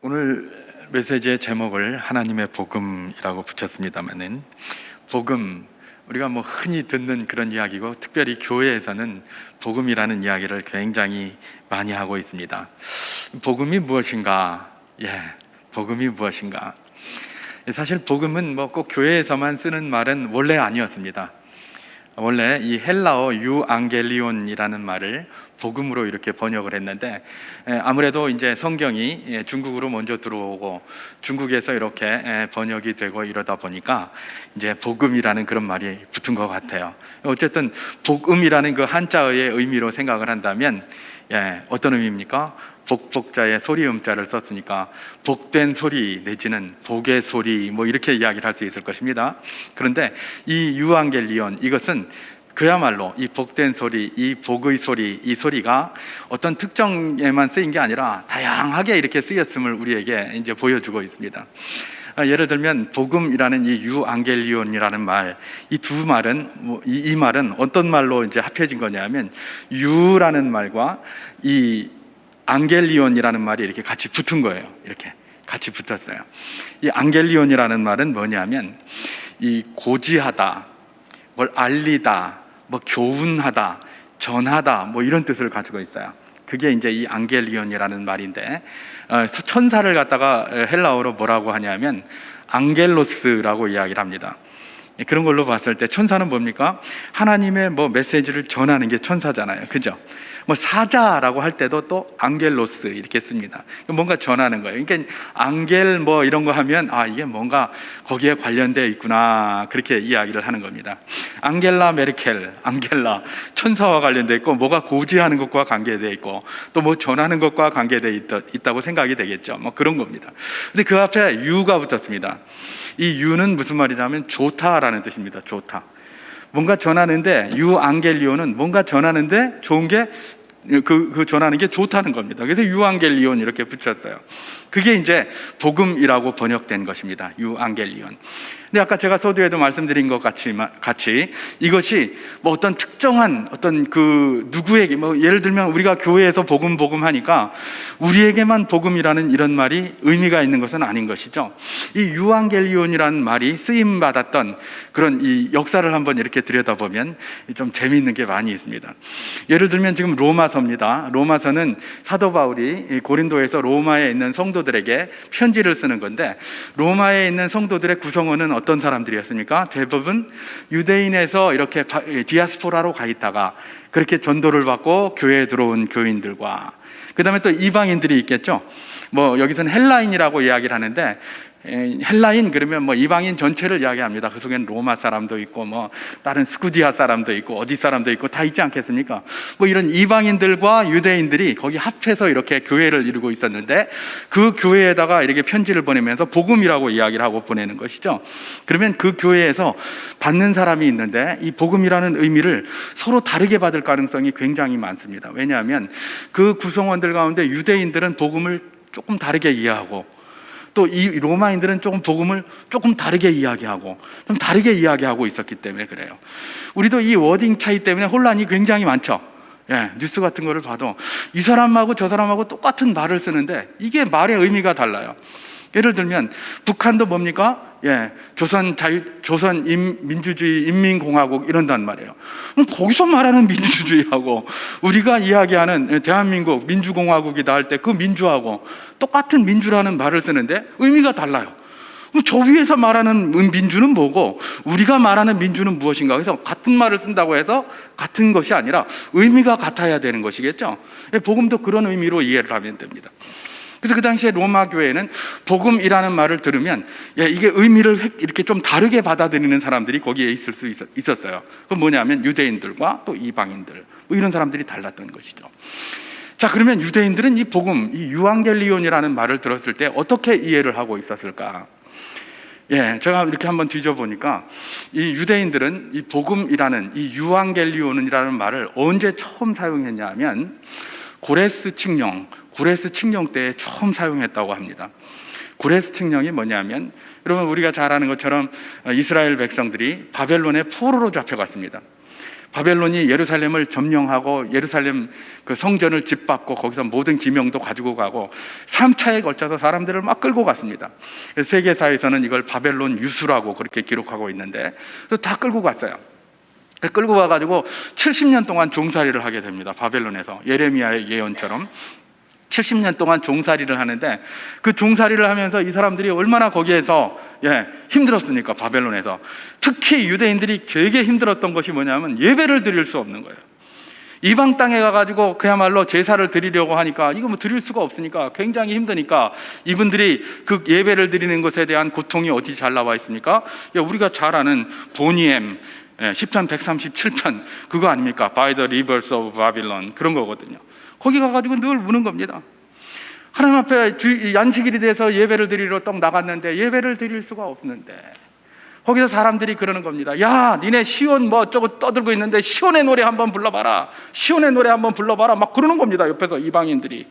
오늘 메시지의 제목을 하나님의 복음이라고 붙였습니다만은, 복음, 우리가 흔히 듣는 그런 이야기고, 특별히 교회에서는 복음이라는 이야기를 굉장히 많이 하고 있습니다. 복음이 무엇인가? 복음이 무엇인가? 사실 복음은 꼭 교회에서만 쓰는 말은 원래 아니었습니다. 원래 이 헬라어 유앙겔리온이라는 말을 복음으로 이렇게 번역을 했는데, 아무래도 이제 성경이 중국으로 먼저 들어오고 중국에서 이렇게 번역이 되고 이러다 보니까 이제 복음이라는 그런 말이 붙은 것 같아요. 어쨌든 복음이라는 그 한자어의 의미로 생각을 한다면, 어떤 의미입니까? 복자에 소리음자를 썼으니까 복된 소리 내지는 복의 소리 이렇게 이야기를 할 수 있을 것입니다. 그런데 이 유앙겔리온, 이것은 그야말로 이 복된 소리, 이 복의 소리, 이 소리가 어떤 특정에만 쓰인 게 아니라 다양하게 이렇게 쓰였음을 우리에게 이제 보여주고 있습니다. 예를 들면 복음이라는 이 유앙겔리온이라는 말, 이 두 말은 이 말은 어떤 말로 이제 합해진 거냐면, 유라는 말과 이 앙겔리온이라는 말이 이렇게 같이 붙은 거예요. 이렇게 같이 붙었어요. 이 앙겔리온이라는 말은 뭐냐면, 이 고지하다, 뭘 알리다, 교훈하다, 전하다, 이런 뜻을 가지고 있어요. 그게 이제 이 앙겔리온이라는 말인데, 천사를 갖다가 헬라어로 뭐라고 하냐면 앙겔로스라고 이야기를 합니다. 그런 걸로 봤을 때 천사는 뭡니까? 하나님의 메시지를 전하는 게 천사잖아요. 그죠? 사자라고 할 때도 또 앙겔로스 이렇게 씁니다. 뭔가 전하는 거예요. 그러니까 앙겔 이런 거 하면 이게 뭔가 거기에 관련되어 있구나, 그렇게 이야기를 하는 겁니다. 앙겔라 메르켈, 앙겔라 천사와 관련되어 있고, 뭐가 고지하는 것과 관계되어 있고, 또 전하는 것과 관계되어 있다고 생각이 되겠죠. 그런 겁니다. 근데 그 앞에 유가 붙었습니다. 이 유는 무슨 말이냐면 좋다라는 뜻입니다. 좋다. 뭔가 전하는데, 유앙겔리온은 뭔가 전하는데 좋은 게 그 전하는 게 좋다는 겁니다. 그래서 유앙겔리온 이렇게 붙였어요. 그게 이제 복음이라고 번역된 것입니다. 유앙겔리온. 근데 아까 제가 서두에도 말씀드린 것 같이 이것이 어떤 특정한 누구에게, 예를 들면 우리가 교회에서 복음 하니까 우리에게만 복음이라는 이런 말이 의미가 있는 것은 아닌 것이죠. 이 유앙겔리온이라는 말이 쓰임 받았던 그런 이 역사를 한번 이렇게 들여다보면 좀 재미있는 게 많이 있습니다. 예를 들면 지금 로마서입니다. 로마서는 사도 바울이 고린도에서 로마에 있는 성도들에게 편지를 쓰는 건데, 로마에 있는 성도들의 구성원은 어떤 사람들이었습니까? 대부분 유대인에서 이렇게 디아스포라로 가 있다가 그렇게 전도를 받고 교회에 들어온 교인들과, 그 다음에 또 이방인들이 있겠죠. 여기서는 헬라인이라고 이야기를 하는데, 헬라인 그러면 이방인 전체를 이야기합니다. 그 속에는 로마 사람도 있고 다른 스쿠디아 사람도 있고 어디 사람도 있고 다 있지 않겠습니까? 이런 이방인들과 유대인들이 거기 합해서 이렇게 교회를 이루고 있었는데, 그 교회에다가 이렇게 편지를 보내면서 복음이라고 이야기를 하고 보내는 것이죠. 그러면 그 교회에서 받는 사람이 있는데, 이 복음이라는 의미를 서로 다르게 받을 가능성이 굉장히 많습니다. 왜냐하면 그 구성원들 가운데 유대인들은 복음을 조금 다르게 이해하고, 또 이 로마인들은 복음을 조금 다르게 이야기하고, 좀 다르게 이야기하고 있었기 때문에 그래요. 우리도 이 워딩 차이 때문에 혼란이 굉장히 많죠. 뉴스 같은 거를 봐도 이 사람하고 저 사람하고 똑같은 말을 쓰는데 이게 말의 의미가 달라요. 예를 들면 북한도 뭡니까? 조선민주주의 인민공화국 이런단 말이에요. 그럼 거기서 말하는 민주주의하고 우리가 이야기하는 대한민국 민주공화국이다 할 때 그 민주하고 똑같은 민주라는 말을 쓰는데 의미가 달라요. 그럼 저 위에서 말하는 민주는 뭐고 우리가 말하는 민주는 무엇인가? 그래서 같은 말을 쓴다고 해서 같은 것이 아니라 의미가 같아야 되는 것이겠죠. 복음도 그런 의미로 이해를 하면 됩니다. 그래서 그 당시에 로마 교회는 복음이라는 말을 들으면 이게 의미를 이렇게 좀 다르게 받아들이는 사람들이 거기에 있을 수 있었어요. 그건 뭐냐면 유대인들과 또 이방인들 이런 사람들이 달랐던 것이죠. 자, 그러면 유대인들은 이 복음, 이 유앙겔리온이라는 말을 들었을 때 어떻게 이해를 하고 있었을까? 제가 이렇게 한번 뒤져보니까 이 유대인들은 이 복음이라는 이 유앙겔리온이라는 말을 언제 처음 사용했냐 하면 고레스 칙령 때에 처음 사용했다고 합니다. 고레스 칙령이 뭐냐면, 여러분 우리가 잘 아는 것처럼 이스라엘 백성들이 바벨론의 포로로 잡혀갔습니다. 바벨론이 예루살렘을 점령하고 예루살렘 그 성전을 짓밟고 거기서 모든 기명도 가지고 가고 3차에 걸쳐서 사람들을 막 끌고 갔습니다. 세계사에서는 이걸 바벨론 유수라고 그렇게 기록하고 있는데 다 끌고 갔어요. 끌고 가가지고 70년 동안 종살이를 하게 됩니다. 바벨론에서 예레미야의 예언처럼 70년 동안 종살이를 하는데, 그 종살이를 하면서 이 사람들이 얼마나 거기에서 힘들었습니까? 바벨론에서. 특히 유대인들이 되게 힘들었던 것이 뭐냐면 예배를 드릴 수 없는 거예요. 이방 땅에 가가지고 그야말로 제사를 드리려고 하니까 이거 뭐 드릴 수가 없으니까 굉장히 힘드니까 이분들이 그 예배를 드리는 것에 대한 고통이 어디 잘 나와 있습니까? 우리가 잘 아는 보니엠 10편 137편 그거 아닙니까? By the rivers of Babylon, 그런 거거든요. 거기 가가지고 늘 우는 겁니다. 하나님 앞에 안식일이 돼서 예배를 드리러 떡 나갔는데 예배를 드릴 수가 없는데, 거기서 사람들이 그러는 겁니다. 야, 니네 시온 뭐 어쩌고 떠들고 있는데 시온의 노래 한번 불러봐라, 시온의 노래 한번 불러봐라, 막 그러는 겁니다. 옆에서 이방인들이.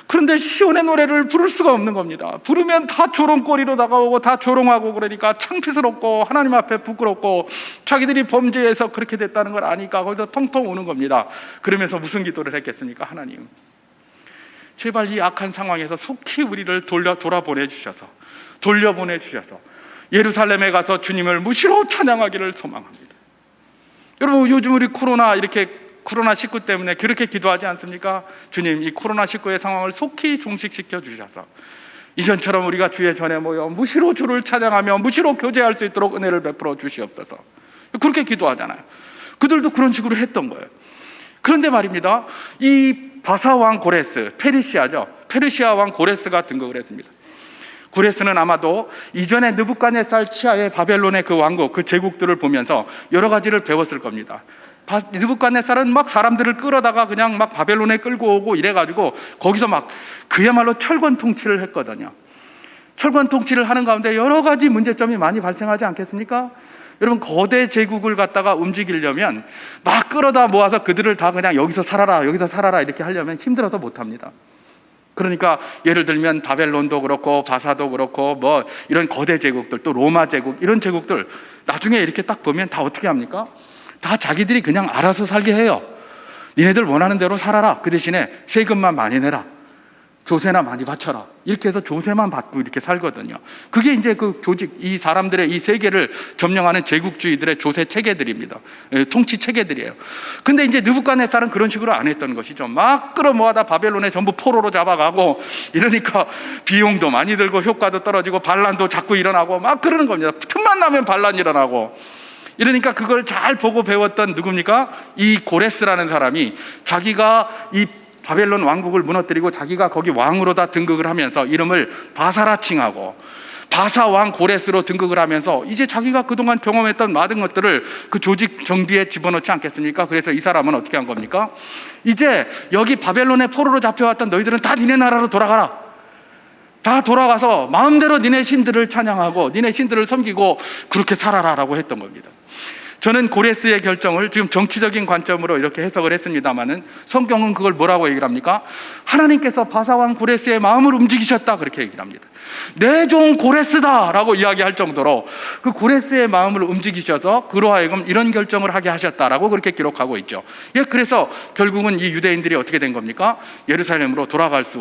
그런데 시온의 노래를 부를 수가 없는 겁니다. 부르면 다 조롱거리로 다가오고 다 조롱하고 그러니까 창피스럽고 하나님 앞에 부끄럽고 자기들이 범죄해서 그렇게 됐다는 걸 아니까 거기서 텅텅 우는 겁니다. 그러면서 무슨 기도를 했겠습니까? 하나님, 제발 이 악한 상황에서 속히 우리를 돌려보내 주셔서 예루살렘에 가서 주님을 무시로 찬양하기를 소망합니다. 여러분, 요즘 우리 코로나19 때문에 그렇게 기도하지 않습니까? 주님, 이 코로나19의 상황을 속히 종식시켜 주셔서 이전처럼 우리가 주의 전에 모여 무시로 주를 찬양하며 무시로 교제할 수 있도록 은혜를 베풀어 주시옵소서. 그렇게 기도하잖아요. 그들도 그런 식으로 했던 거예요. 그런데 말입니다, 이 바사 왕 고레스, 페르시아 왕 고레스가 등극을 했습니다. 고레스는 아마도 이전에 느부갓네살 치하의 바벨론의 그 왕국, 그 제국들을 보면서 여러 가지를 배웠을 겁니다. 느부갓네살은 막 사람들을 끌어다가 그냥 막 바벨론에 끌고 오고 이래가지고 거기서 막 그야말로 철권 통치를 했거든요. 철권 통치를 하는 가운데 여러 가지 문제점이 많이 발생하지 않겠습니까? 여러분, 거대 제국을 갖다가 움직이려면 막 끌어다 모아서 그들을 다 그냥 여기서 살아라 이렇게 하려면 힘들어서 못합니다. 그러니까 예를 들면 바벨론도 그렇고 바사도 그렇고 뭐 이런 거대 제국들, 또 로마 제국, 이런 제국들 나중에 이렇게 딱 보면 다 어떻게 합니까? 다 자기들이 그냥 알아서 살게 해요. 니네들 원하는 대로 살아라, 그 대신에 세금만 많이 내라, 조세나 많이 바쳐라, 이렇게 해서 조세만 받고 이렇게 살거든요. 그게 이제 그 조직, 이 사람들의 이 세계를 점령하는 제국주의들의 조세 체계들입니다. 통치 체계들이에요. 근데 이제 느부갓네살은 그런 식으로 안 했던 것이죠. 막 끌어모아다 바벨론에 전부 포로로 잡아가고 이러니까 비용도 많이 들고 효과도 떨어지고 반란도 자꾸 일어나고 막 그러는 겁니다. 틈만 나면 반란 일어나고. 이러니까 그걸 잘 보고 배웠던 누굽니까? 이 고레스라는 사람이 자기가 이 바벨론 왕국을 무너뜨리고 자기가 거기 왕으로 다 등극을 하면서 이름을 바사라 칭하고 바사 왕 고레스로 등극을 하면서 이제 자기가 그동안 경험했던 모든 것들을 그 조직 정비에 집어넣지 않겠습니까? 그래서 이 사람은 어떻게 한 겁니까? 이제 여기 바벨론에 포로로 잡혀왔던 너희들은 다 니네 나라로 돌아가라, 다 돌아가서 마음대로 니네 신들을 찬양하고 니네 신들을 섬기고 그렇게 살아라라고 했던 겁니다. 저는 고레스의 결정을 지금 정치적인 관점으로 이렇게 해석을 했습니다마는 성경은 그걸 뭐라고 얘기를 합니까? 하나님께서 바사왕 고레스의 마음을 움직이셨다, 그렇게 얘기를 합니다. 내 종 고레스다 라고 이야기할 정도로 그 고레스의 마음을 움직이셔서 그로 하여금 이런 결정을 하게 하셨다라고 그렇게 기록하고 있죠. 그래서 결국은 이 유대인들이 어떻게 된 겁니까? 예루살렘으로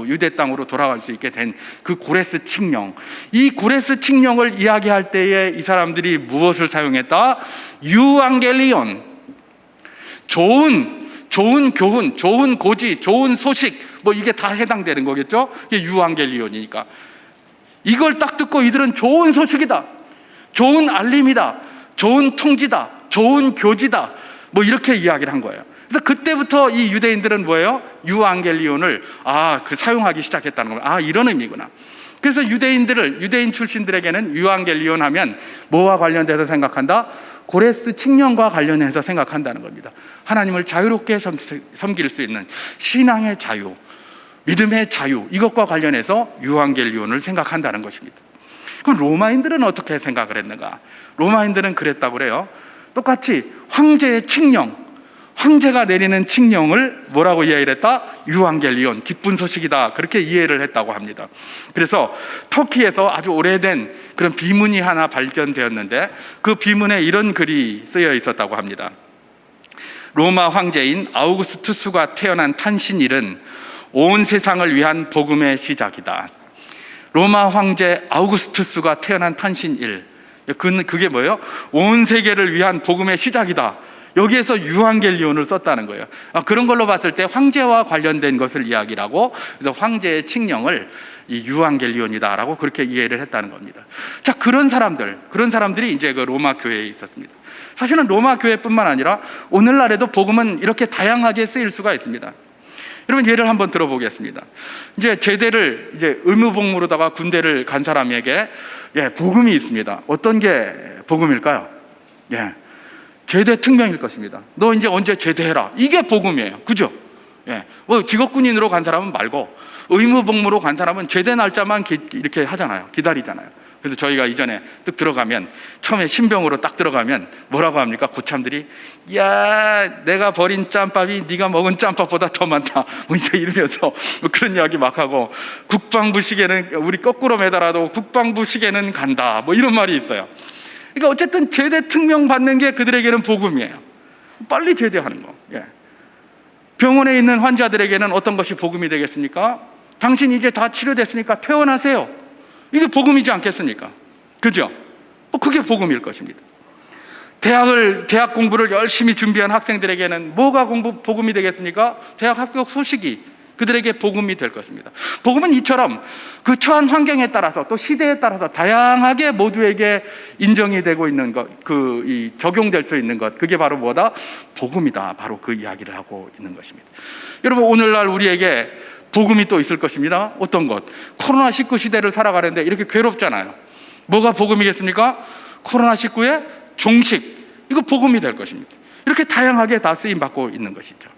유대 땅으로 돌아갈 수 있게 된 그 고레스 칙령, 이 고레스 칙령을 이야기할 때에 이 사람들이 무엇을 사용했다? 유앙겔리온, 좋은 교훈, 좋은 고지, 좋은 소식, 뭐 이게 다 해당되는 거겠죠? 이게 유앙겔리온이니까. 이걸 딱 듣고 이들은 좋은 소식이다, 좋은 알림이다, 좋은 통지다, 좋은 교지다, 뭐 이렇게 이야기를 한 거예요. 그래서 그때부터 이 유대인들은 뭐예요? 유앙겔리온을 사용하기 시작했다는 거예요. 이런 의미구나. 그래서 유대인 출신들에게는 유앙겔리온 하면 뭐와 관련돼서 생각한다? 고레스 칙령과 관련해서 생각한다는 겁니다. 하나님을 자유롭게 섬길 수 있는 신앙의 자유, 믿음의 자유, 이것과 관련해서 유앙겔리온을 생각한다는 것입니다. 그럼 로마인들은 어떻게 생각을 했는가? 로마인들은 그랬다고 그래요. 똑같이 황제의 칙령, 황제가 내리는 칙령을 뭐라고 이해를 했다? 유앙겔리온, 기쁜 소식이다, 그렇게 이해를 했다고 합니다. 그래서 터키에서 아주 오래된 그런 비문이 하나 발견되었는데 그 비문에 이런 글이 쓰여 있었다고 합니다. 로마 황제인 아우구스투스가 태어난 탄신일은 온 세상을 위한 복음의 시작이다. 로마 황제 아우구스투스가 태어난 탄신일, 그게 뭐예요? 온 세계를 위한 복음의 시작이다. 여기에서 유앙겔리온을 썼다는 거예요. 그런 걸로 봤을 때 황제와 관련된 것을 이야기하고, 그래서 황제의 칙령을 이 유앙겔리온이다라고 그렇게 이해를 했다는 겁니다. 자, 그런 사람들이 이제 그 로마 교회에 있었습니다. 사실은 로마 교회뿐만 아니라 오늘날에도 복음은 이렇게 다양하게 쓰일 수가 있습니다. 여러분, 예를 한번 들어보겠습니다. 이제 제대를 이제 의무복무로다가 군대를 간 사람에게 복음이 있습니다. 어떤 게 복음일까요? 제대 특명일 것입니다. 너 이제 언제 제대해라. 이게 복음이에요. 그죠? 뭐 직업군인으로 간 사람은 말고 의무복무로 간 사람은 제대 날짜만 이렇게 하잖아요. 기다리잖아요. 그래서 저희가 이전에 딱 들어가면, 처음에 신병으로 딱 들어가면 뭐라고 합니까? 고참들이, 야, 내가 버린 짬밥이 네가 먹은 짬밥보다 더 많다, 뭐 이제 이러면서 뭐 그런 이야기 막 하고, 국방부 시계는 우리 거꾸로 매달아도 국방부 시계는 간다, 뭐 이런 말이 있어요. 그러니까 어쨌든 제대 특명 받는 게 그들에게는 복음이에요. 빨리 제대하는 거. 병원에 있는 환자들에게는 어떤 것이 복음이 되겠습니까? 당신 이제 다 치료됐으니까 퇴원하세요. 이게 복음이지 않겠습니까? 그죠? 그게 복음일 것입니다. 대학 공부를 열심히 준비한 학생들에게는 뭐가 복음이 되겠습니까? 대학 합격 소식이 그들에게 복음이 될 것입니다. 복음은 이처럼 그 처한 환경에 따라서 또 시대에 따라서 다양하게 모두에게 인정이 되고 있는 것, 적용될 수 있는 것, 그게 바로 뭐다? 복음이다. 바로 그 이야기를 하고 있는 것입니다. 여러분, 오늘날 우리에게 복음이 또 있을 것입니다. 어떤 것? 코로나19 시대를 살아가는데 이렇게 괴롭잖아요. 뭐가 복음이겠습니까? 코로나19의 종식, 이거 복음이 될 것입니다. 이렇게 다양하게 다 쓰임받고 있는 것이죠.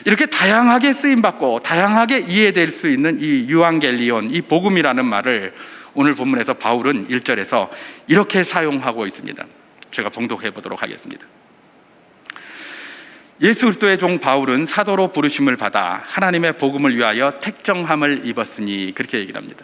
이렇게 다양하게 쓰임받고 다양하게 이해될 수 있는 이 유앙겔리온, 이 복음이라는 말을 오늘 본문에서 바울은 1절에서 이렇게 사용하고 있습니다. 제가 봉독해 보도록 하겠습니다. 예수 그리스도의 종 바울은 사도로 부르심을 받아 하나님의 복음을 위하여 택정함을 입었으니, 그렇게 얘기를 합니다.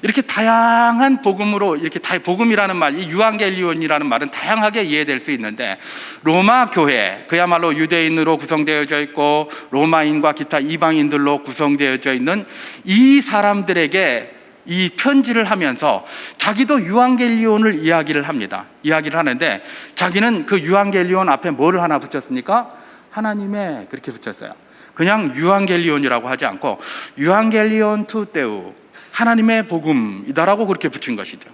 이렇게 다양한 복음으로, 이렇게 복음이라는 말, 이 유앙겔리온이라는 말은 다양하게 이해될 수 있는데, 로마 교회, 그야말로 유대인으로 구성되어져 있고 로마인과 기타 이방인들로 구성되어져 있는 이 사람들에게 이 편지를 하면서 자기도 유앙겔리온을 이야기를 합니다. 이야기를 하는데, 자기는 그 유앙겔리온 앞에 뭐를 하나 붙였습니까? 하나님의, 그렇게 붙였어요. 그냥 유앙겔리온이라고 하지 않고 유앙겔리온 투 테우, 하나님의 복음이다라고 그렇게 붙인 것이죠.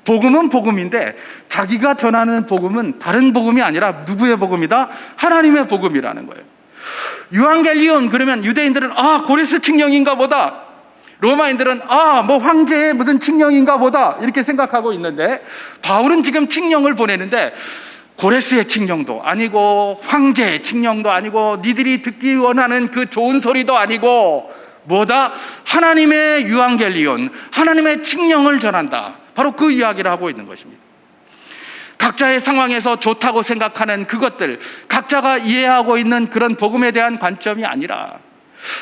복음은 복음인데 자기가 전하는 복음은 다른 복음이 아니라 누구의 복음이다? 하나님의 복음이라는 거예요. 유앙겔리온 그러면 유대인들은 고레스 칙령인가 보다, 로마인들은 뭐 황제의 무슨 칙령인가 보다, 이렇게 생각하고 있는데, 바울은 지금 칙령을 보내는데 고레스의 칙령도 아니고 황제의 칙령도 아니고 니들이 듣기 원하는 그 좋은 소리도 아니고 뭐다? 하나님의 유앙겔리온, 하나님의 칙령을 전한다. 바로 그 이야기를 하고 있는 것입니다. 각자의 상황에서 좋다고 생각하는 그것들, 각자가 이해하고 있는 그런 복음에 대한 관점이 아니라,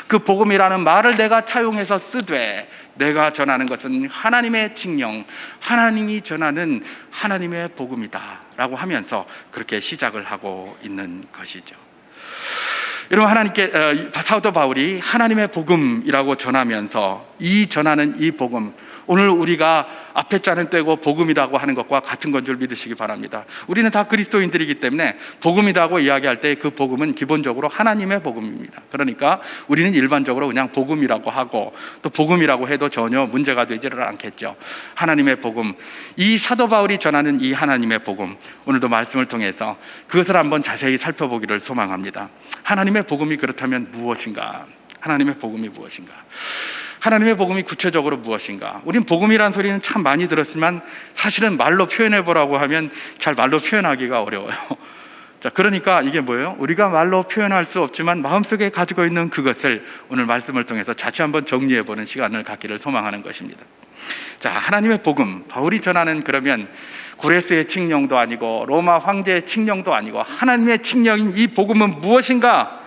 그 복음이라는 말을 내가 차용해서 쓰되 내가 전하는 것은 하나님의 칙령, 하나님이 전하는 하나님의 복음이다 라고 하면서 그렇게 시작을 하고 있는 것이죠. 여러분, 사도 바울이 하나님의 복음이라고 전하면서 전하는 이 복음, 오늘 우리가 앞에 자는 떼고 복음이라고 하는 것과 같은 건 줄 믿으시기 바랍니다. 우리는 다 그리스도인들이기 때문에 복음이라고 이야기할 때 그 복음은 기본적으로 하나님의 복음입니다. 그러니까 우리는 일반적으로 그냥 복음이라고 하고, 또 복음이라고 해도 전혀 문제가 되지를 않겠죠. 하나님의 복음, 이 사도 바울이 전하는 이 하나님의 복음, 오늘도 말씀을 통해서 그것을 한번 자세히 살펴보기를 소망합니다. 하나님의 복음이 그렇다면 무엇인가? 하나님의 복음이 무엇인가? 하나님의 복음이 구체적으로 무엇인가? 우린 복음이라는 소리는 참 많이 들었지만 사실은 말로 표현해 보라고 하면 잘 말로 표현하기가 어려워요. 자, 그러니까 이게 뭐예요? 우리가 말로 표현할 수 없지만 마음속에 가지고 있는 그것을 오늘 말씀을 통해서 자칫 한번 정리해 보는 시간을 갖기를 소망하는 것입니다. 자, 하나님의 복음, 바울이 전하는, 그러면 구레스의 칙령도 아니고 로마 황제의 칙령도 아니고 하나님의 칙령인 이 복음은 무엇인가?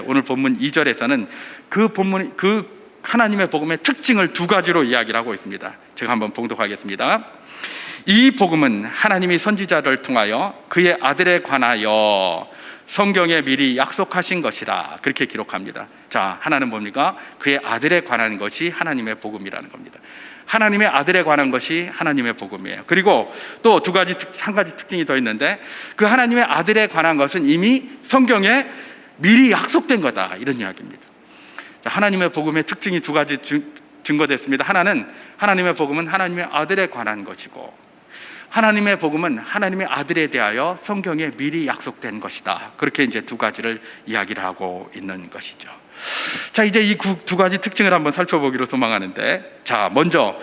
오늘 본문 2절에서는 그 하나님의 복음의 특징을 두 가지로 이야기를 하고 있습니다. 제가 한번 봉독하겠습니다. 이 복음은 하나님이 선지자를 통하여 그의 아들에 관하여 성경에 미리 약속하신 것이라 그렇게 기록합니다. 자, 하나는 뭡니까? 그의 아들에 관한 것이 하나님의 복음이라는 겁니다. 하나님의 아들에 관한 것이 하나님의 복음이에요. 그리고 또 한 가지 특징이 더 있는데, 그 하나님의 아들에 관한 것은 이미 성경에 미리 약속된 거다, 이런 이야기입니다. 자, 하나님의 복음의 특징이 두 가지 증거됐습니다. 하나는 하나님의 복음은 하나님의 아들에 관한 것이고, 하나님의 복음은 하나님의 아들에 대하여 성경에 미리 약속된 것이다. 그렇게 이제 두 가지를 이야기를 하고 있는 것이죠. 자, 이제 이 두 가지 특징을 한번 살펴보기로 소망하는데, 자, 먼저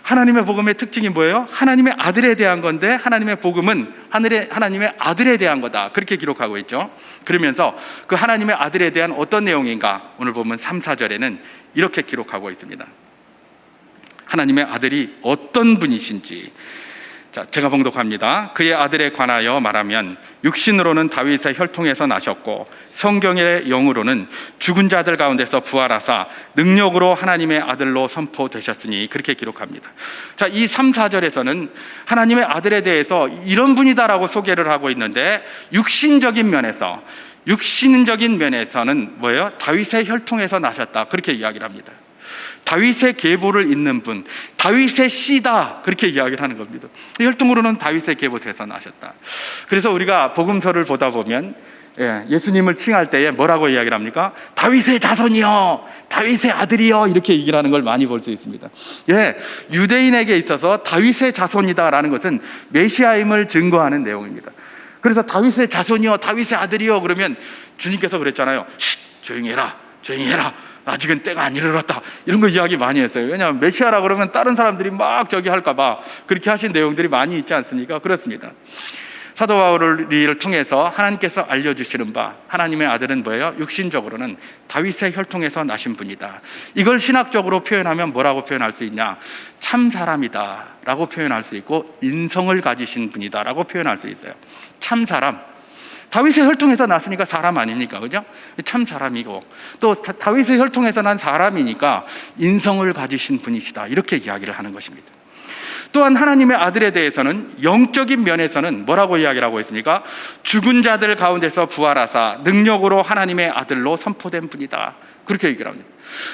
하나님의 복음의 특징이 뭐예요? 하나님의 아들에 대한 건데, 하나님의 복음은 하나님의 아들에 대한 거다, 그렇게 기록하고 있죠. 그러면서 그 하나님의 아들에 대한 어떤 내용인가, 오늘 보면 3, 4절에는 이렇게 기록하고 있습니다. 하나님의 아들이 어떤 분이신지. 자, 제가 봉독합니다. 그의 아들에 관하여 말하면 육신으로는 다윗의 혈통에서 나셨고 성경의 영으로는 죽은 자들 가운데서 부활하사 능력으로 하나님의 아들로 선포되셨으니, 그렇게 기록합니다. 자, 이 3, 4절에서는 하나님의 아들에 대해서 이런 분이다라고 소개를 하고 있는데, 육신적인 면에서는 뭐예요? 다윗의 혈통에서 나셨다, 그렇게 이야기를 합니다. 다윗의 계보를 잇는 분, 다윗의 씨다, 그렇게 이야기를 하는 겁니다. 혈통으로는 다윗의 계보에서 나셨다. 그래서 우리가 복음서를 보다 보면 예수님을 칭할 때에 뭐라고 이야기를 합니까? 다윗의 자손이요, 다윗의 아들이요, 이렇게 얘기를 하는 걸 많이 볼 수 있습니다. 유대인에게 있어서 다윗의 자손이다라는 것은 메시아임을 증거하는 내용입니다. 그래서 다윗의 자손이요, 다윗의 아들이요 그러면 주님께서 그랬잖아요. 조용히 해라, 아직은 때가 안 이르렀다, 이런 거 이야기 많이 했어요. 왜냐하면 메시아라 그러면 다른 사람들이 막 저기 할까봐 그렇게 하신 내용들이 많이 있지 않습니까? 그렇습니다. 사도 바울을 통해서 하나님께서 알려주시는 바, 하나님의 아들은 뭐예요? 육신적으로는 다윗의 혈통에서 나신 분이다. 이걸 신학적으로 표현하면 뭐라고 표현할 수 있냐? 참 사람이다 라고 표현할 수 있고, 인성을 가지신 분이다 라고 표현할 수 있어요. 참 사람, 다윗의 혈통에서 났으니까 사람 아닙니까? 그죠? 참 사람이고, 또 다윗의 혈통에서 난 사람이니까 인성을 가지신 분이시다, 이렇게 이야기를 하는 것입니다. 또한 하나님의 아들에 대해서는 영적인 면에서는 뭐라고 이야기를 하고 있습니까? 죽은 자들 가운데서 부활하사 능력으로 하나님의 아들로 선포된 분이다, 그렇게 얘기를 합니다.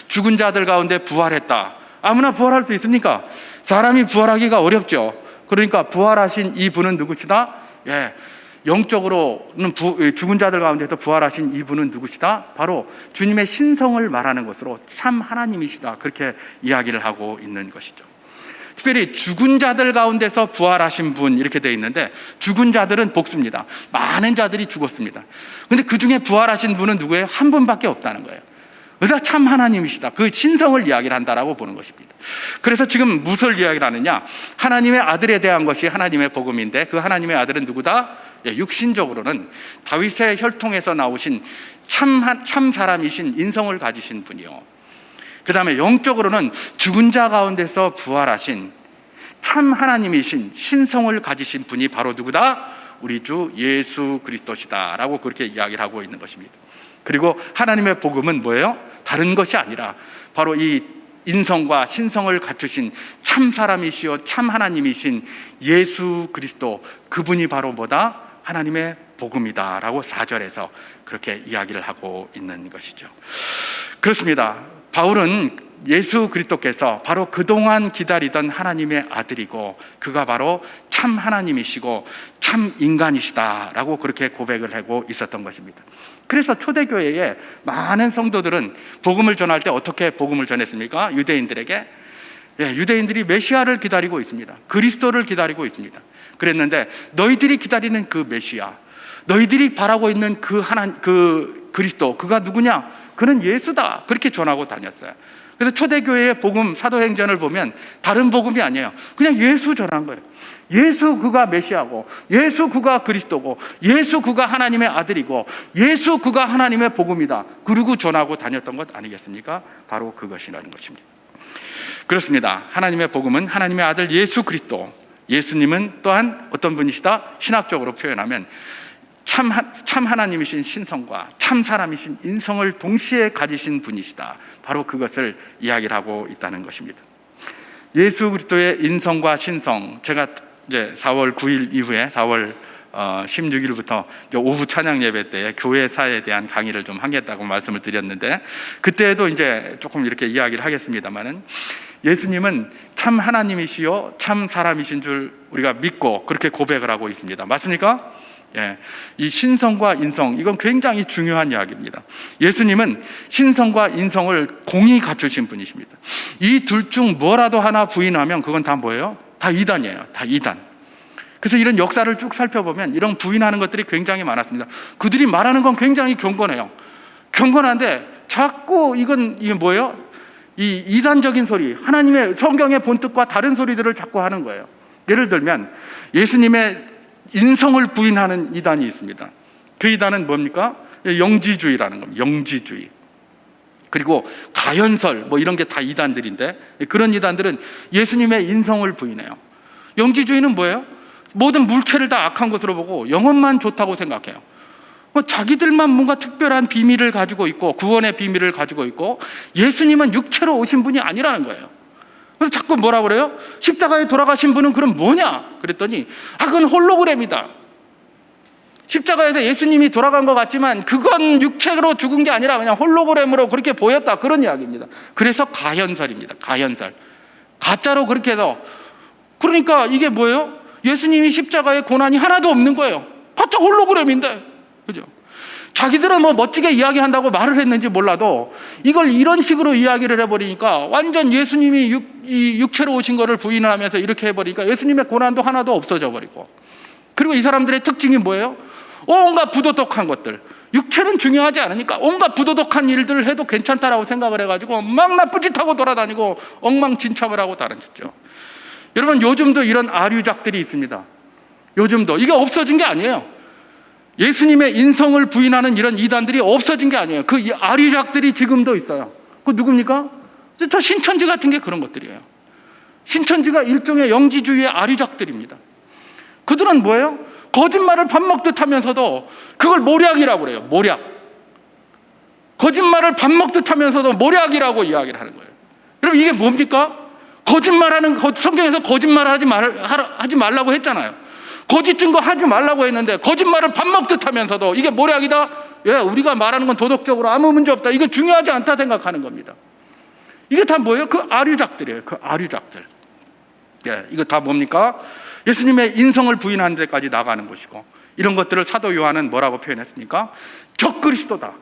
죽은 자들 가운데 부활했다. 아무나 부활할 수 있습니까? 사람이 부활하기가 어렵죠. 그러니까 부활하신 이 분은 누구시다? 영적으로는 죽은 자들 가운데서 부활하신 이분은 누구시다? 바로 주님의 신성을 말하는 것으로 참 하나님이시다, 그렇게 이야기를 하고 있는 것이죠. 특별히 죽은 자들 가운데서 부활하신 분, 이렇게 되어 있는데, 죽은 자들은 복수입니다. 많은 자들이 죽었습니다. 근데 그 중에 부활하신 분은 누구예요? 한 분밖에 없다는 거예요. 그러니까 참 하나님이시다, 그 신성을 이야기를 한다라고 보는 것입니다. 그래서 지금 무엇을 이야기를 하느냐? 하나님의 아들에 대한 것이 하나님의 복음인데, 그 하나님의 아들은 누구다? 육신적으로는 다윗의 혈통에서 나오신 참 사람이신, 인성을 가지신 분이요, 그 다음에 영적으로는 죽은 자 가운데서 부활하신 참 하나님이신, 신성을 가지신 분이 바로 누구다? 우리 주 예수 그리스도시다 라고 그렇게 이야기를 하고 있는 것입니다. 그리고 하나님의 복음은 뭐예요? 다른 것이 아니라 바로 이 인성과 신성을 갖추신 참 사람이시요 참 하나님이신 예수 그리스도, 그분이 바로 뭐다? 하나님의 복음이다 라고 4절에서 그렇게 이야기를 하고 있는 것이죠. 그렇습니다. 바울은 예수 그리스도께서 바로 그동안 기다리던 하나님의 아들이고, 그가 바로 참 하나님이시고 참 인간이시다라고 그렇게 고백을 하고 있었던 것입니다. 그래서 초대교회에 많은 성도들은 복음을 전할 때 어떻게 복음을 전했습니까? 유대인들에게 유대인들이 메시아를 기다리고 있습니다. 그리스도를 기다리고 있습니다. 그랬는데 너희들이 기다리는 그 메시아, 너희들이 바라고 있는 그 그리스도, 그가 누구냐? 그는 예수다, 그렇게 전하고 다녔어요. 그래서 초대교회의 복음, 사도행전을 보면 다른 복음이 아니에요. 그냥 예수 전한 거예요. 예수 그가 메시아고, 예수 그가 그리스도고, 예수 그가 하나님의 아들이고, 예수 그가 하나님의 복음이다, 그러고 전하고 다녔던 것 아니겠습니까? 바로 그것이라는 것입니다. 그렇습니다. 하나님의 복음은 하나님의 아들 예수 그리스도, 예수님은 또한 어떤 분이시다? 신학적으로 표현하면 참 하나님이신 신성과 참 사람이신 인성을 동시에 가지신 분이시다, 바로 그것을 이야기를 하고 있다는 것입니다. 예수 그리스도의 인성과 신성, 제가 이제 4월 9일 이후에 4월 16일부터 오후 찬양 예배 때 교회사에 대한 강의를 좀 하겠다고 말씀을 드렸는데, 그때도 이제 조금 이렇게 이야기를 하겠습니다만은, 예수님은 참 하나님이시요 참 사람이신 줄 우리가 믿고 그렇게 고백을 하고 있습니다. 맞습니까? 예, 이 신성과 인성, 이건 굉장히 중요한 이야기입니다. 예수님은 신성과 인성을 공히 갖추신 분이십니다. 이 둘 중 뭐라도 하나 부인하면 그건 다 뭐예요? 다 이단이에요. 다 이단. 그래서 이런 역사를 쭉 살펴보면 이런 부인하는 것들이 굉장히 많았습니다. 그들이 말하는 건 굉장히 경건해요. 경건한데 자꾸 이게 뭐예요? 이 이단적인 소리, 하나님의 성경의 본뜻과 다른 소리들을 자꾸 하는 거예요. 예를 들면 예수님의 인성을 부인하는 이단이 있습니다. 그 이단은 뭡니까? 영지주의라는 겁니다. 영지주의. 그리고 가연설 뭐 이런 게 다 이단들인데, 그런 이단들은 예수님의 인성을 부인해요. 영지주의는 뭐예요? 모든 물체를 다 악한 것으로 보고 영혼만 좋다고 생각해요. 자기들만 뭔가 특별한 비밀을 가지고 있고 구원의 비밀을 가지고 있고, 예수님은 육체로 오신 분이 아니라는 거예요. 그래서 자꾸 뭐라 그래요? 십자가에 돌아가신 분은 그럼 뭐냐? 그랬더니 그건 홀로그램이다. 십자가에서 예수님이 돌아간 것 같지만 그건 육체로 죽은 게 아니라 그냥 홀로그램으로 그렇게 보였다, 그런 이야기입니다. 그래서 가현설입니다. 가현설. 가짜로 그렇게 해서, 그러니까 이게 뭐예요? 예수님이 십자가에 고난이 하나도 없는 거예요. 가짜 홀로그램인데, 그죠? 자기들은 뭐 멋지게 이야기한다고 말을 했는지 몰라도 이걸 이런 식으로 이야기를 해버리니까 완전 예수님이 육체로 오신 거를 부인을 하면서 이렇게 해버리니까 예수님의 고난도 하나도 없어져 버리고, 그리고 이 사람들의 특징이 뭐예요? 온갖 부도덕한 것들, 육체는 중요하지 않으니까 온갖 부도덕한 일들을 해도 괜찮다라고 생각을 해가지고 막 나쁜 짓 하고 돌아다니고 엉망진창을 하고 다녔죠. 여러분, 요즘도 이런 아류작들이 있습니다. 요즘도 이게 없어진 게 아니에요. 예수님의 인성을 부인하는 이런 이단들이 없어진 게 아니에요. 그 아류작들이 지금도 있어요. 그 누굽니까? 저 신천지 같은 게 그런 것들이에요. 신천지가 일종의 영지주의의 아류작들입니다. 그들은 뭐예요? 거짓말을 밥 먹듯 하면서도 그걸 모략이라고 그래요. 모략. 거짓말을 밥 먹듯 하면서도 모략이라고 이야기를 하는 거예요. 여러분, 이게 뭡니까? 성경에서 거짓말을 하지 말라고 했잖아요. 거짓 증거 하지 말라고 했는데 거짓말을 밥 먹듯 하면서도 이게 모략이다? 예, 우리가 말하는 건 도덕적으로 아무 문제 없다, 이거 중요하지 않다 생각하는 겁니다. 이게 다 뭐예요? 그 아류작들이에요. 그 아류작들. 예, 이거 다 뭡니까? 예수님의 인성을 부인하는 데까지 나가는 것이고, 이런 것들을 사도 요한은 뭐라고 표현했습니까? 적그리스도다.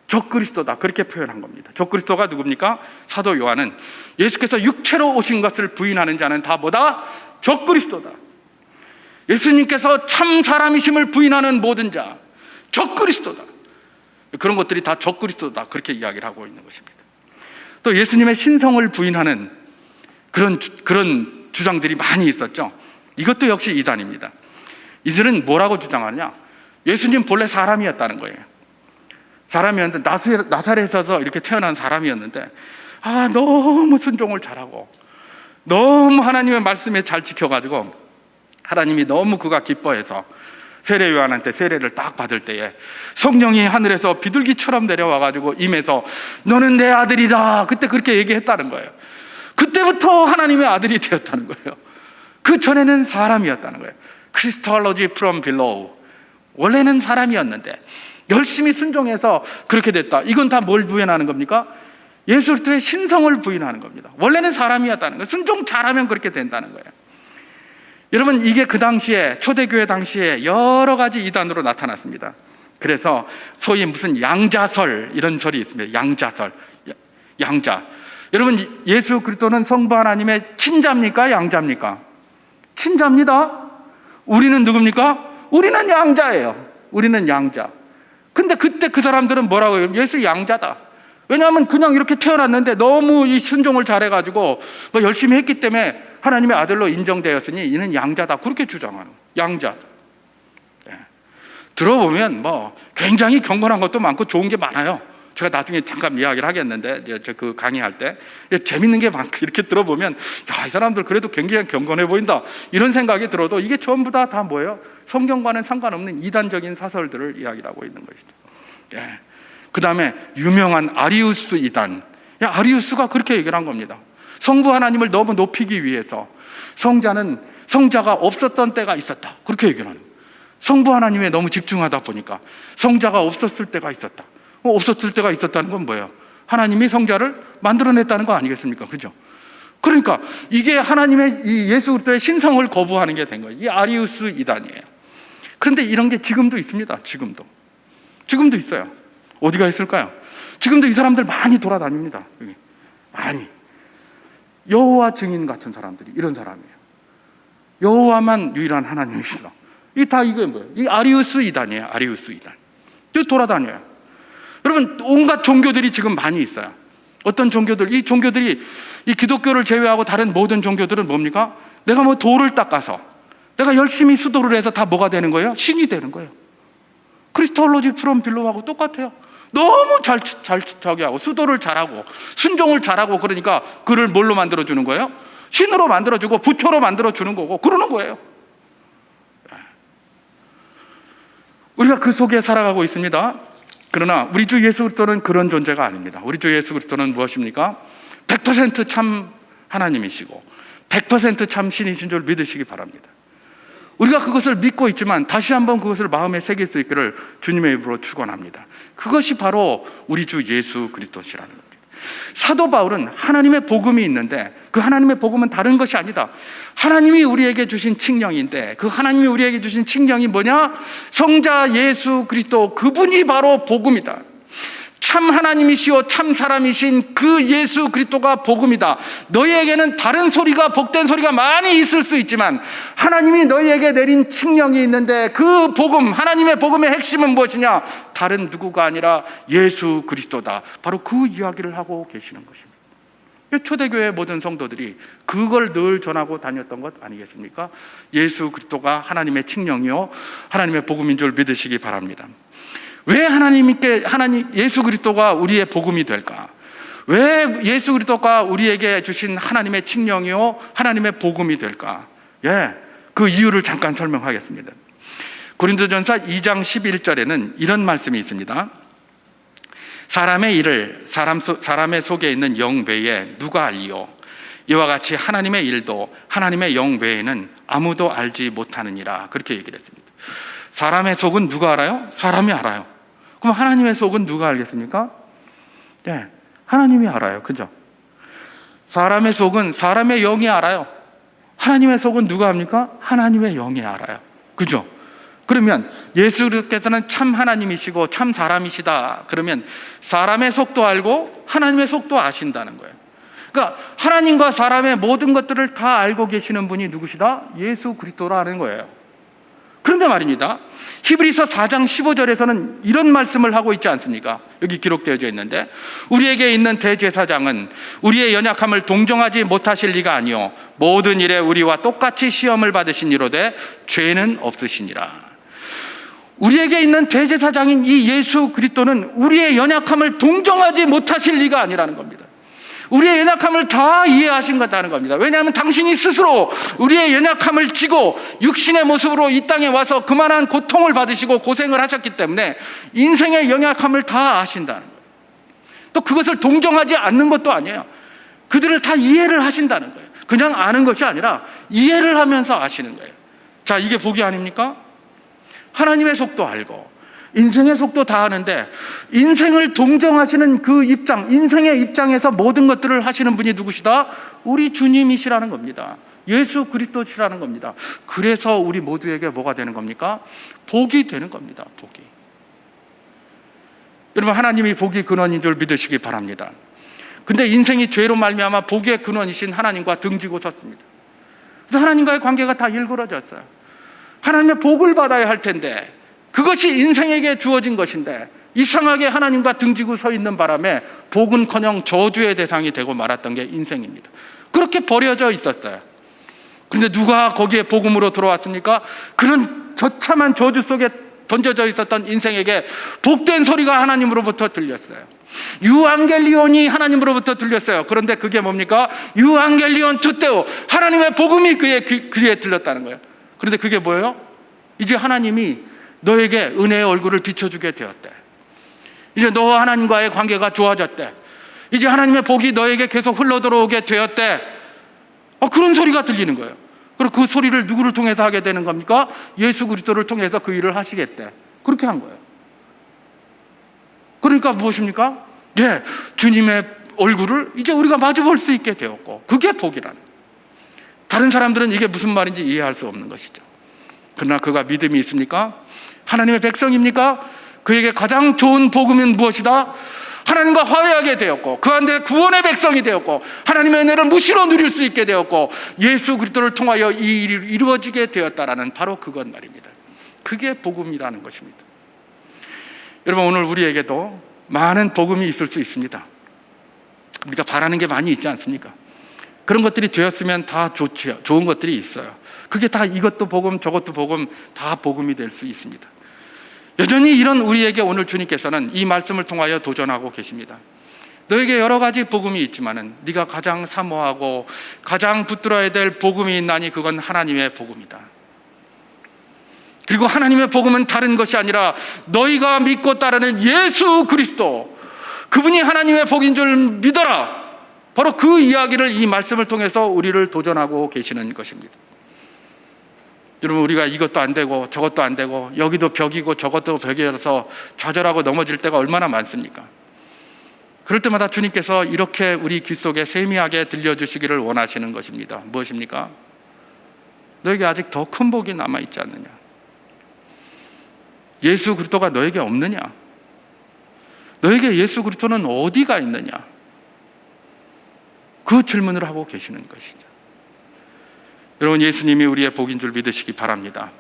적그리스도다. 그렇게 표현한 겁니다. 적그리스도가 누굽니까? 사도 요한은 예수께서 육체로 오신 것을 부인하는 자는 다 뭐다? 적그리스도다. 예수님께서 참 사람이심을 부인하는 모든 자, 적그리스도다. 그런 것들이 다 적그리스도다, 그렇게 이야기를 하고 있는 것입니다. 또 예수님의 신성을 부인하는 그런 주장들이 많이 있었죠. 이것도 역시 이단입니다. 이들은 뭐라고 주장하느냐? 예수님 본래 사람이었다는 거예요. 사람이었는데 나사렛에서 이렇게 태어난 사람이었는데 너무 순종을 잘하고 너무 하나님의 말씀에 잘 지켜가지고 하나님이 너무 그가 기뻐해서 세례 요한한테 세례를 딱 받을 때에 성령이 하늘에서 비둘기처럼 내려와가지고 임해서 너는 내 아들이다, 그때 그렇게 얘기했다는 거예요. 그때부터 하나님의 아들이 되었다는 거예요. 그 전에는 사람이었다는 거예요. Christology from below. 원래는 사람이었는데 열심히 순종해서 그렇게 됐다. 이건 다 뭘 부인하는 겁니까? 예수 그리스도의 신성을 부인하는 겁니다. 원래는 사람이었다는 거예요. 순종 잘하면 그렇게 된다는 거예요. 여러분, 이게 그 당시에, 초대교회 당시에 여러 가지 이단으로 나타났습니다. 그래서 소위 무슨 양자설, 이런 설이 있습니다. 양자설, 양자. 여러분, 예수 그리스도는 성부 하나님의 친자입니까? 양자입니까? 친자입니다. 우리는 누굽니까? 우리는 양자예요. 우리는 양자. 근데 그때 그 사람들은 뭐라고 해요? 예수 양자다. 왜냐하면 그냥 이렇게 태어났는데 너무 이 순종을 잘해가지고 뭐 열심히 했기 때문에 하나님의 아들로 인정되었으니 이는 양자다, 그렇게 주장하는 양자다. 네. 들어보면 뭐 굉장히 경건한 것도 많고 좋은 게 많아요. 제가 나중에 잠깐 이야기를 하겠는데, 그 강의할 때 재밌는 게 많고, 이렇게 들어보면 이 사람들 그래도 굉장히 경건해 보인다, 이런 생각이 들어도 이게 전부 다 뭐예요? 성경과는 상관없는 이단적인 사설들을 이야기를 하고 있는 것이죠. 예. 그 다음에 유명한 아리우스 이단, 아리우스가 그렇게 얘기를 한 겁니다. 성부 하나님을 너무 높이기 위해서 성자가 없었던 때가 있었다, 그렇게 얘기를 하는 거예요. 성부 하나님에 너무 집중하다 보니까 성자가 없었을 때가 있었다. 없었을 때가 있었다는 건 뭐예요? 하나님이 성자를 만들어냈다는 거 아니겠습니까? 그죠? 그러니까 이게 하나님의 이 예수 그리스도의 신성을 거부하는 게 된 거예요. 이 아리우스 이단이에요. 그런데 이런 게 지금도 있습니다. 지금도 있어요. 어디가 있을까요? 지금도 이 사람들 많이 돌아다닙니다. 여기. 많이. 여호와 증인 같은 사람들이 이런 사람이에요. 여호와만 유일한 하나님이시다. 이 다 이게 뭐예요? 이 아리우스 이단이에요. 아리우스 이단. 여기 돌아다녀요. 여러분, 온갖 종교들이 지금 많이 있어요. 어떤 종교들, 이 종교들이 이 기독교를 제외하고 다른 모든 종교들은 뭡니까? 내가 뭐 돌을 닦아서 내가 열심히 수도를 해서 다 뭐가 되는 거예요? 신이 되는 거예요. 크리스톨로지 프롬 빌로하고 똑같아요. 너무 저기 하고 수도를 잘하고 순종을 잘하고 그러니까 그를 뭘로 만들어주는 거예요? 신으로 만들어주고 부처로 만들어주는 거고 그러는 거예요. 우리가 그 속에 살아가고 있습니다. 그러나 우리 주 예수 그리스도는 그런 존재가 아닙니다. 우리 주 예수 그리스도는 무엇입니까? 100% 참 하나님이시고 100% 참 신이신 줄 믿으시기 바랍니다. 우리가 그것을 믿고 있지만 다시 한번 그것을 마음에 새길 수 있기를 주님의 입으로 축원합니다. 그것이 바로 우리 주 예수 그리스도시라는 겁니다. 사도 바울은 하나님의 복음이 있는데 그 하나님의 복음은 다른 것이 아니다. 하나님이 우리에게 주신 칙령인데 그 하나님이 우리에게 주신 칙령이 뭐냐? 성자 예수 그리스도, 그분이 바로 복음이다. 참 하나님이시오 참 사람이신 그 예수 그리스도가 복음이다. 너희에게는 다른 소리가, 복된 소리가 많이 있을 수 있지만 하나님이 너희에게 내린 칙령이 있는데 그 복음, 하나님의 복음의 핵심은 무엇이냐? 다른 누구가 아니라 예수 그리스도다. 바로 그 이야기를 하고 계시는 것입니다. 초대교회 모든 성도들이 그걸 늘 전하고 다녔던 것 아니겠습니까? 예수 그리스도가 하나님의 칙령이요 하나님의 복음인 줄 믿으시기 바랍니다. 왜 예수 그리스도가 우리의 복음이 될까? 왜 예수 그리스도가 우리에게 주신 하나님의 칙령이요 하나님의 복음이 될까? 그 이유를 잠깐 설명하겠습니다. 고린도전서 2장 11절에는 이런 말씀이 있습니다. 사람의 일을 사람의 속에 있는 영 외에 누가 알리요? 이와 같이 하나님의 일도 하나님의 영 외에는 아무도 알지 못하느니라. 그렇게 얘기를 했습니다. 사람의 속은 누가 알아요? 사람이 알아요. 그럼 하나님의 속은 누가 알겠습니까? 하나님이 알아요. 그죠? 사람의 속은 사람의 영이 알아요. 하나님의 속은 누가 합니까? 하나님의 영이 알아요. 그죠? 그러면 예수 그리스도께서는 참 하나님이시고 참 사람이시다. 그러면 사람의 속도 알고 하나님의 속도 아신다는 거예요. 그러니까 하나님과 사람의 모든 것들을 다 알고 계시는 분이 누구시다? 예수 그리스도라는 거예요. 그런데 말입니다, 히브리서 4장 15절에서는 이런 말씀을 하고 있지 않습니까? 여기 기록되어져 있는데 우리에게 있는 대제사장은 우리의 연약함을 동정하지 못하실 리가 아니요 모든 일에 우리와 똑같이 시험을 받으신 이로되 죄는 없으시니라. 우리에게 있는 대제사장인 이 예수 그리스도는 우리의 연약함을 동정하지 못하실 리가 아니라는 겁니다. 우리의 연약함을 다 이해하신 것다는 겁니다. 왜냐하면 당신이 스스로 우리의 연약함을 지고 육신의 모습으로 이 땅에 와서 그만한 고통을 받으시고 고생을 하셨기 때문에 인생의 연약함을 다 아신다는 거예요. 또 그것을 동정하지 않는 것도 아니에요. 그들을 다 이해를 하신다는 거예요. 그냥 아는 것이 아니라 이해를 하면서 아시는 거예요. 자, 이게 복이 아닙니까? 하나님의 속도 알고 인생의 속도 다 아는데 인생을 동정하시는 그 입장, 인생의 입장에서 모든 것들을 하시는 분이 누구시다? 우리 주님이시라는 겁니다. 예수 그리스도시라는 겁니다. 그래서 우리 모두에게 뭐가 되는 겁니까? 복이 되는 겁니다. 복이. 여러분, 하나님이 복의 근원인 줄 믿으시기 바랍니다. 근데 인생이 죄로 말미암아 복의 근원이신 하나님과 등지고 섰습니다. 그래서 하나님과의 관계가 다 일그러졌어요. 하나님의 복을 받아야 할 텐데 그것이 인생에게 주어진 것인데 이상하게 하나님과 등지고 서 있는 바람에 복은커녕 저주의 대상이 되고 말았던 게 인생입니다. 그렇게 버려져 있었어요. 그런데 누가 거기에 복음으로 들어왔습니까? 그런 저참한 저주 속에 던져져 있었던 인생에게 복된 소리가 하나님으로부터 들렸어요. 유앙겔리온이 하나님으로부터 들렸어요. 그런데 그게 뭡니까? 유앙겔리온 투테오, 하나님의 복음이 그의 귀에 들렸다는 거예요. 그런데 그게 뭐예요? 이제 하나님이 너에게 은혜의 얼굴을 비춰주게 되었대. 이제 너와 하나님과의 관계가 좋아졌대. 이제 하나님의 복이 너에게 계속 흘러들어오게 되었대. 그런 소리가 들리는 거예요. 그리고 그 소리를 누구를 통해서 하게 되는 겁니까? 예수 그리스도를 통해서 그 일을 하시겠대. 그렇게 한 거예요. 그러니까 무엇입니까? 예, 주님의 얼굴을 이제 우리가 마주 볼 수 있게 되었고, 그게 복이라는 거예요. 다른 사람들은 이게 무슨 말인지 이해할 수 없는 것이죠. 그러나 그가 믿음이 있으니까, 하나님의 백성입니까? 그에게 가장 좋은 복음은 무엇이다? 하나님과 화해하게 되었고, 그 안에 구원의 백성이 되었고, 하나님의 은혜를 무시로 누릴 수 있게 되었고, 예수 그리스도를 통하여 이 일이 이루어지게 되었다라는 바로 그것 말입니다. 그게 복음이라는 것입니다. 여러분, 오늘 우리에게도 많은 복음이 있을 수 있습니다. 우리가 바라는 게 많이 있지 않습니까? 그런 것들이 되었으면 다 좋죠. 좋은 것들이 있어요. 그게 다 이것도 복음, 저것도 복음, 다 복음이 될 수 있습니다. 여전히 이런 우리에게 오늘 주님께서는 이 말씀을 통하여 도전하고 계십니다. 너에게 여러 가지 복음이 있지만은 네가 가장 사모하고 가장 붙들어야 될 복음이 있나니 그건 하나님의 복음이다. 그리고 하나님의 복음은 다른 것이 아니라 너희가 믿고 따르는 예수 그리스도, 그분이 하나님의 복인 줄 믿어라. 바로 그 이야기를 이 말씀을 통해서 우리를 도전하고 계시는 것입니다. 여러분, 우리가 이것도 안 되고 저것도 안 되고 여기도 벽이고 저것도 벽이라서 좌절하고 넘어질 때가 얼마나 많습니까? 그럴 때마다 주님께서 이렇게 우리 귀 속에 세미하게 들려주시기를 원하시는 것입니다. 무엇입니까? 너에게 아직 더 큰 복이 남아있지 않느냐? 예수 그리스도가 너에게 없느냐? 너에게 예수 그리스도는 어디가 있느냐? 그 질문을 하고 계시는 것이죠. 여러분, 예수님이 우리의 복인 줄 믿으시기 바랍니다.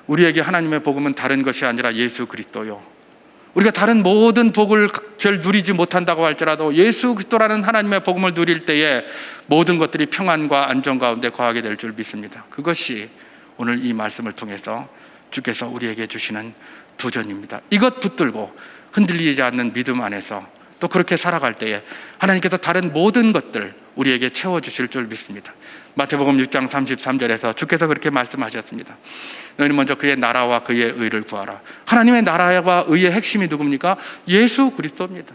우리에게 하나님의 복음은 다른 것이 아니라 예수 그리스도요. 우리가 다른 모든 복을 절 누리지 못한다고 할지라도 예수 그리스도라는 하나님의 복음을 누릴 때에 모든 것들이 평안과 안정 가운데 거하게 될 줄 믿습니다. 그것이 오늘 이 말씀을 통해서 주께서 우리에게 주시는 도전입니다. 이것 붙들고 흔들리지 않는 믿음 안에서 또 그렇게 살아갈 때에 하나님께서 다른 모든 것들 우리에게 채워주실 줄 믿습니다. 마태복음 6장 33절에서 주께서 그렇게 말씀하셨습니다. 너희는 먼저 그의 나라와 그의 의를 구하라. 하나님의 나라와 의의 핵심이 누굽니까? 예수 그리스도입니다.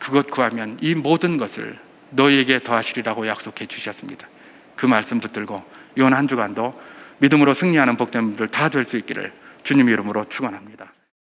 그것 구하면 이 모든 것을 너희에게 더하시리라고 약속해 주셨습니다. 그 말씀 붙들고 이번 한 주간도 믿음으로 승리하는 복된 분들 다 될 수 있기를 주님 이름으로 축원합니다.